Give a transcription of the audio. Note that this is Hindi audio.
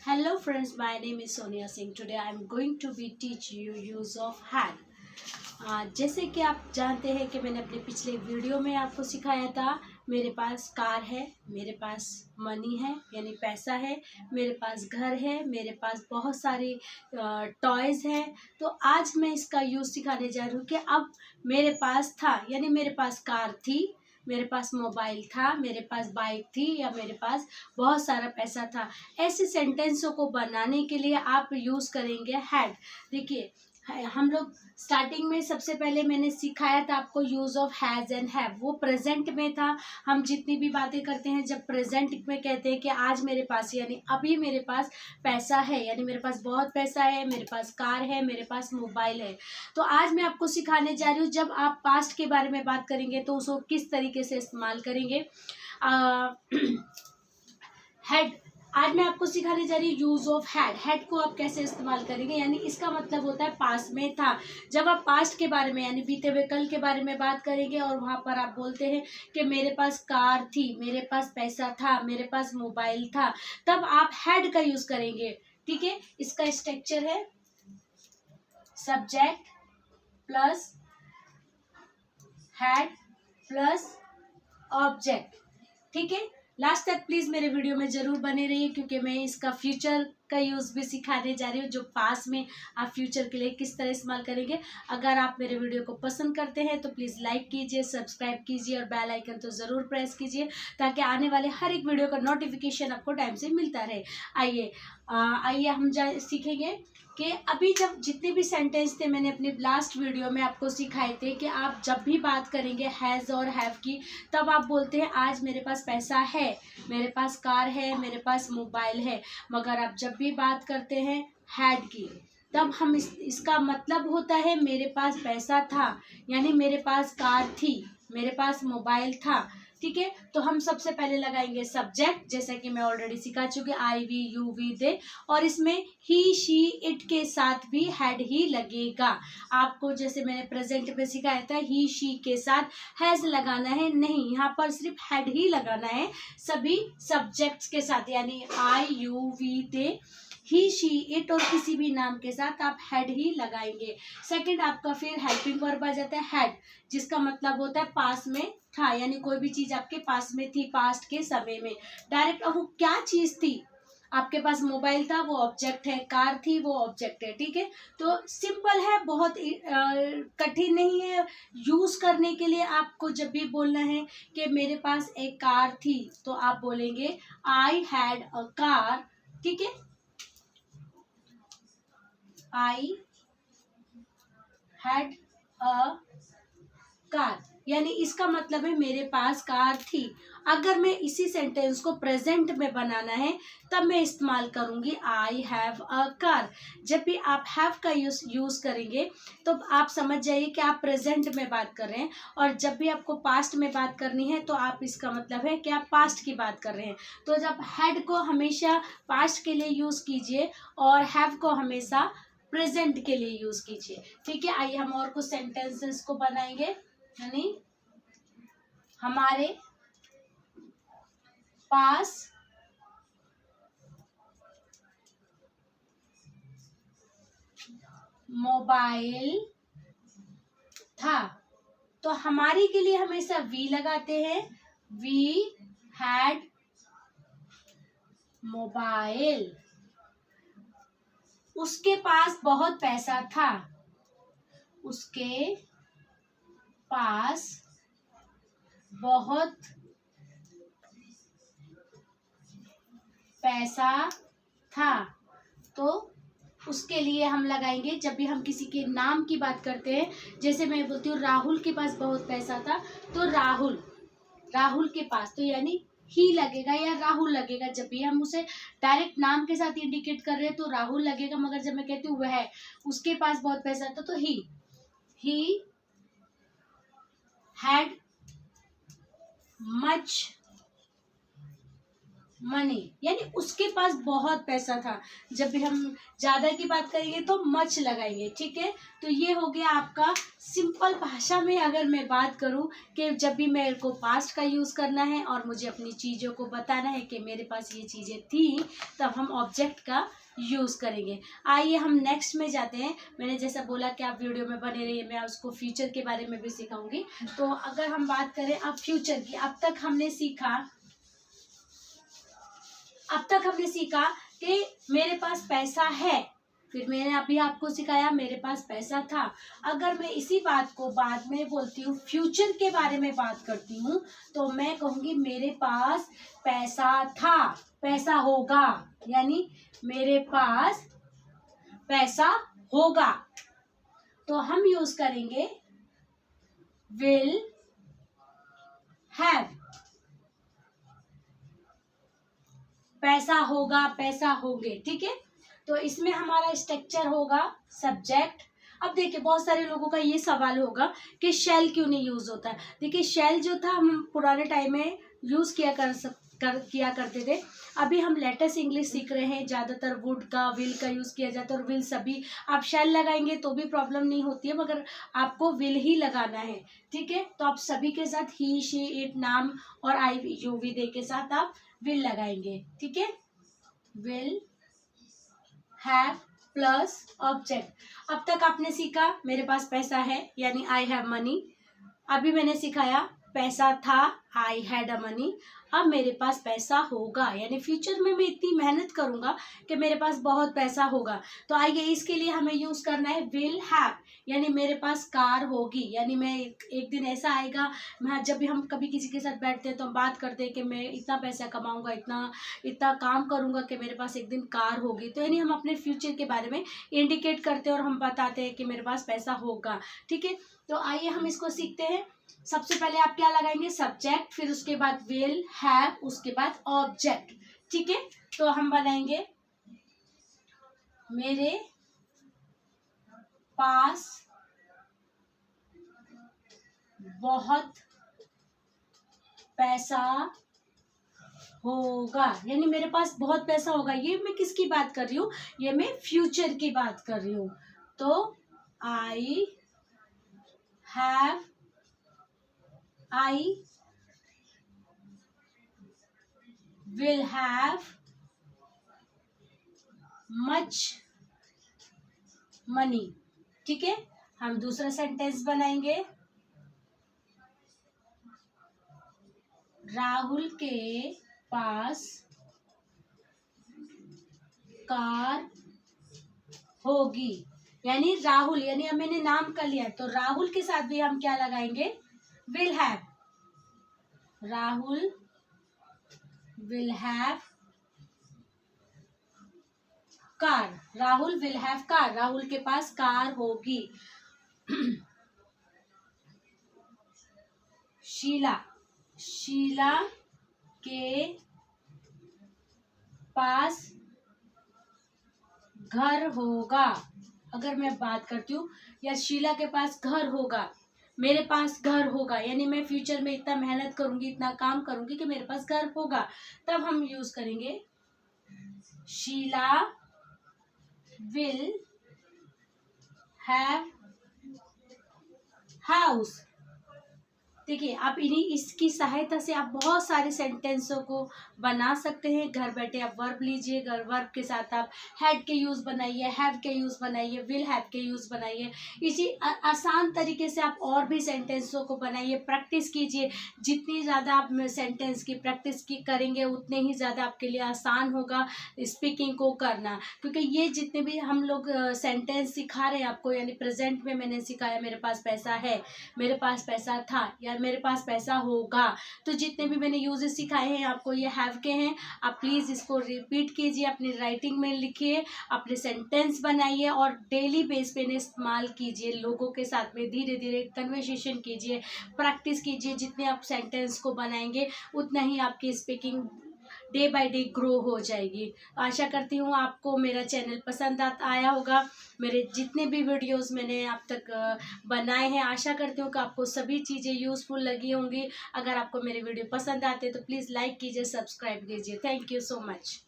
Hello friends, my name is Sonia Singh. Today I am going to be teach you use of had. जैसे कि आप जानते हैं कि मैंने अपने पिछले वीडियो में आपको सिखाया था, मेरे पास कार है, मेरे पास मनी है यानी पैसा है, मेरे पास घर है, मेरे पास बहुत सारी टॉयज़ हैं। तो आज मैं इसका यूज़ सिखाने जा रही हूँ कि अब मेरे पास था यानी मेरे पास कार थी, मेरे पास मोबाइल था, मेरे पास बाइक थी या मेरे पास बहुत सारा पैसा था। ऐसे सेंटेंसों को बनाने के लिए आप यूज़ करेंगे हैड। देखिए हम लोग स्टार्टिंग में सबसे पहले मैंने सिखाया था आपको use of has and have, वो प्रेजेंट में था। हम जितनी भी बातें करते हैं जब प्रेजेंट में कहते हैं कि आज मेरे पास यानी अभी मेरे पास पैसा है यानी मेरे पास बहुत पैसा है, मेरे पास कार है, मेरे पास मोबाइल है। तो आज मैं आपको सिखाने जा रही हूँ जब आप पास्ट के बारे में बात करेंगे तो उसको किस तरीके से इस्तेमाल करेंगे। हैड, आज मैं आपको सिखाने जा रही हूँ यूज ऑफ हैड। हैड को आप कैसे इस्तेमाल करेंगे यानी इसका मतलब होता है पास्ट में था। जब आप पास्ट के बारे में यानी बीते हुए कल के बारे में बात करेंगे और वहां पर आप बोलते हैं कि मेरे पास कार थी, मेरे पास पैसा था, मेरे पास मोबाइल था, तब आप हैड का यूज करेंगे। ठीक है, इसका स्ट्रक्चर है subject plus had plus object. ठीक है, लास्ट तक प्लीज मेरे वीडियो में जरूर बने रहिए क्योंकि मैं इसका फ्यूचर का यूज भी सिखाने जा रही हूँ, जो पास में आप फ्यूचर के लिए किस तरह इस्तेमाल करेंगे। अगर आप मेरे वीडियो को पसंद करते हैं तो प्लीज लाइक कीजिए, सब्सक्राइब कीजिए और बेल आइकन तो जरूर प्रेस कीजिए ताकि आने वाले हर एक वीडियो का नोटिफिकेशन आपको टाइम से मिलता रहे। आइए हम सीखेंगे कि अभी जब जितने भी सेंटेंस थे मैंने अपने लास्ट वीडियो में आपको सिखाए थे कि आप जब भी बात करेंगे हैज़ और हैव की, तब आप बोलते हैं आज मेरे पास पैसा है, मेरे पास कार है, मेरे पास मोबाइल है। मगर आप जब भी बात करते हैं हैड की, तब हम इसका मतलब होता है मेरे पास पैसा था यानी मेरे पास कार थी, मेरे पास मोबाइल था। ठीक है, तो हम सबसे पहले लगाएंगे सब्जेक्ट, जैसा कि मैं ऑलरेडी सिखा चुकी, आई वी यू वी दे, और इसमें ही शी इट के साथ भी हैड ही लगेगा। आपको जैसे मैंने प्रेजेंट में सिखाया था ही शी के साथ हैज लगाना है नहीं, यहाँ पर सिर्फ हैड ही लगाना है सभी सब्जेक्ट्स के साथ यानी I you we they, he she it और किसी भी नाम के साथ आप हैड ही लगाएंगे। सेकंड आपका फिर हेल्पिंग वर्ब आ जाता है हैड, जिसका मतलब होता है पास में था यानी कोई भी चीज आपके पास में थी पास्ट के समय में। डायरेक्ट अब वो क्या चीज थी, आपके पास मोबाइल था वो ऑब्जेक्ट है, कार थी वो ऑब्जेक्ट है। ठीक है, तो सिंपल है, बहुत कठिन नहीं है यूज करने के लिए। आपको जब भी बोलना है कि मेरे पास एक कार थी तो आप बोलेंगे आई हैड अ कार। ठीक है, आई हैड अ कार यानी इसका मतलब है मेरे पास कार थी। अगर मैं इसी सेंटेंस को प्रेजेंट में बनाना है तब मैं इस्तेमाल करूंगी आई हैव अ कार। जब भी आप हैव का यूज करेंगे तो आप समझ जाइए कि आप प्रेजेंट में बात कर रहे हैं, और जब भी आपको पास्ट में बात करनी है तो आप इसका मतलब है कि आप पास्ट की बात कर रहे हैं। तो जब हैड को हमेशा पास्ट के लिए यूज कीजिए और हैव को हमेशा प्रेजेंट के लिए यूज कीजिए। ठीक है, आइए हम और कुछ सेंटेंसेस को बनाएंगे। यानी हमारे पास मोबाइल था, तो हमारी के लिए हमेशा वी लगाते हैं, वी हैड मोबाइल। उसके पास बहुत पैसा था, उसके पास बहुत पैसा था, तो उसके लिए हम लगाएंगे जब भी हम किसी के नाम की बात करते हैं। जैसे मैं बोलती हूँ राहुल के पास बहुत पैसा था, तो राहुल, राहुल के पास, तो यानी ही लगेगा या राहुल लगेगा। जब भी हम उसे डायरेक्ट नाम के साथ इंडिकेट कर रहे हैं तो राहुल लगेगा, मगर जब मैं कहती हूँ वह, उसके पास बहुत पैसा था, तो ही हैड मच मनी, यानी उसके पास बहुत पैसा था। जब भी हम ज़्यादा की बात करेंगे तो मच लगाएंगे, ठीक है। तो ये हो गया आपका सिंपल भाषा में अगर मैं बात करूं कि जब भी मेरे को पास्ट का यूज़ करना है और मुझे अपनी चीज़ों को बताना है कि मेरे पास ये चीज़ें थी, तब हम ऑब्जेक्ट का यूज़ करेंगे। आइए हम नेक्स्ट में जाते हैं। मैंने जैसा बोला कि आप वीडियो में बने रहिए, मैं उसको फ्यूचर के बारे में भी सिखाऊंगी। तो अगर हम बात करें अब फ्यूचर की, अब तक हमने सीखा कि मेरे पास पैसा है, फिर मैंने अभी आपको सिखाया मेरे पास पैसा था। अगर मैं इसी बात को बाद में बोलती हूँ, फ्यूचर के बारे में बात करती हूँ, तो मैं कहूँगी मेरे पास पैसा था, पैसा होगा, यानी मेरे पास पैसा होगा। तो हम यूज करेंगे विल हैव। पैसा होगा, पैसा होंगे, ठीक है। तो इसमें हमारा स्ट्रक्चर होगा सब्जेक्ट। अब देखिए बहुत सारे लोगों का ये सवाल होगा कि शेल क्यों नहीं यूज होता है। देखिए शेल जो था हम पुराने टाइम में यूज किया करते थे। अभी हम लेटेस्ट इंग्लिश सीख रहे हैं, ज़्यादातर वुड का, विल का यूज़ किया जाता है। और विल सभी आप शेल लगाएंगे तो भी प्रॉब्लम नहीं होती है, मगर आपको विल ही लगाना है, ठीक है। तो आप सभी के साथ ही, शी, इट, नाम और आई वी, यू वी दे के साथ आप विल लगाएंगे, ठीक है। Will have plus object. अब तक आपने सीखा मेरे पास पैसा है, यानी आई हैव मनी। अभी मैंने सिखाया पैसा था, आई हैड अ मनी। अब मेरे पास पैसा होगा, यानी फ्यूचर में मैं इतनी मेहनत करूंगा कि मेरे पास बहुत पैसा होगा। तो आइए इसके लिए हमें यूज करना है विल हैव, यानी मेरे पास कार होगी, यानी मैं एक दिन ऐसा आएगा, मैं जब भी हम कभी किसी के साथ बैठते हैं तो हम बात करते हैं कि मैं इतना पैसा कमाऊंगा, इतना इतना काम करूंगा कि मेरे पास एक दिन कार होगी। तो यानी हम अपने फ्यूचर के बारे में इंडिकेट करते हैं और हम बताते हैं कि मेरे पास पैसा होगा, ठीक है। तो आइए हम इसको सीखते हैं। सबसे पहले आप क्या लगाएंगे, सब्जेक्ट, फिर उसके बाद विल हैव, उसके बाद ऑब्जेक्ट, ठीक है। तो हम बनाएंगे मेरे पास बहुत पैसा होगा, यानी मेरे पास बहुत पैसा होगा। ये मैं किसकी बात कर रही हूँ, ये मैं फ्यूचर की बात कर रही हूँ। तो I will have much money, ठीक है। हम दूसरा सेंटेंस बनाएंगे, राहुल के पास कार होगी, यानी राहुल, यानी अब मैंने नाम कर लिया तो राहुल के साथ भी हम क्या लगाएंगे, will have. Rahul will have car, Rahul will have car, Rahul के पास कार होगी। शीला के पास घर होगा। अगर मैं बात करती हूँ या शीला के पास घर होगा, मेरे पास घर होगा, यानी मैं फ्यूचर में इतना मेहनत करूंगी, इतना काम करूंगी कि मेरे पास घर होगा। तब हम यूज करेंगे शीला विल हैव हाउस। देखिए आप इन्हीं इसकी सहायता से आप बहुत सारे सेंटेंसों को बना सकते हैं। घर बैठे आप वर्ब लीजिए, वर्ब के साथ आप हैड के यूज़ बनाइए, हैव के यूज़ बनाइए, विल हैव के यूज़ बनाइए। इसी आसान तरीके से आप और भी सेंटेंसों को बनाइए, प्रैक्टिस कीजिए। जितनी ज़्यादा आप सेंटेंस की प्रैक्टिस की करेंगे उतने ही ज़्यादा आपके लिए आसान होगा स्पीकिंग को करना। क्योंकि ये जितने भी हम लोग सेंटेंस सिखा रहे हैं आपको, यानी प्रेजेंट में मैंने सिखाया मेरे पास पैसा है, मेरे पास पैसा था, या मेरे पास पैसा होगा। तो जितने भी मैंने यूजेस सिखाए हैं आपको ये हैव के हैं। आप प्लीज़ इसको रिपीट कीजिए, अपनी राइटिंग में लिखिए, अपने सेंटेंस बनाइए और डेली बेस पे इन्हें इस्तेमाल कीजिए। लोगों के साथ में धीरे धीरे कन्वर्सेशन कीजिए, प्रैक्टिस कीजिए। जितने आप सेंटेंस को बनाएंगे उतना ही आपकी speaking day by day grow हो जाएगी। आशा करती हूँ आपको मेरा चैनल पसंद आया होगा। मेरे जितने भी वीडियोस मैंने अब तक बनाए हैं, आशा करती हूँ कि आपको सभी चीज़ें यूज़फुल लगी होंगी। अगर आपको मेरे वीडियो पसंद आते हैं तो प्लीज़ लाइक कीजिए, सब्सक्राइब कीजिए। Thank you so much.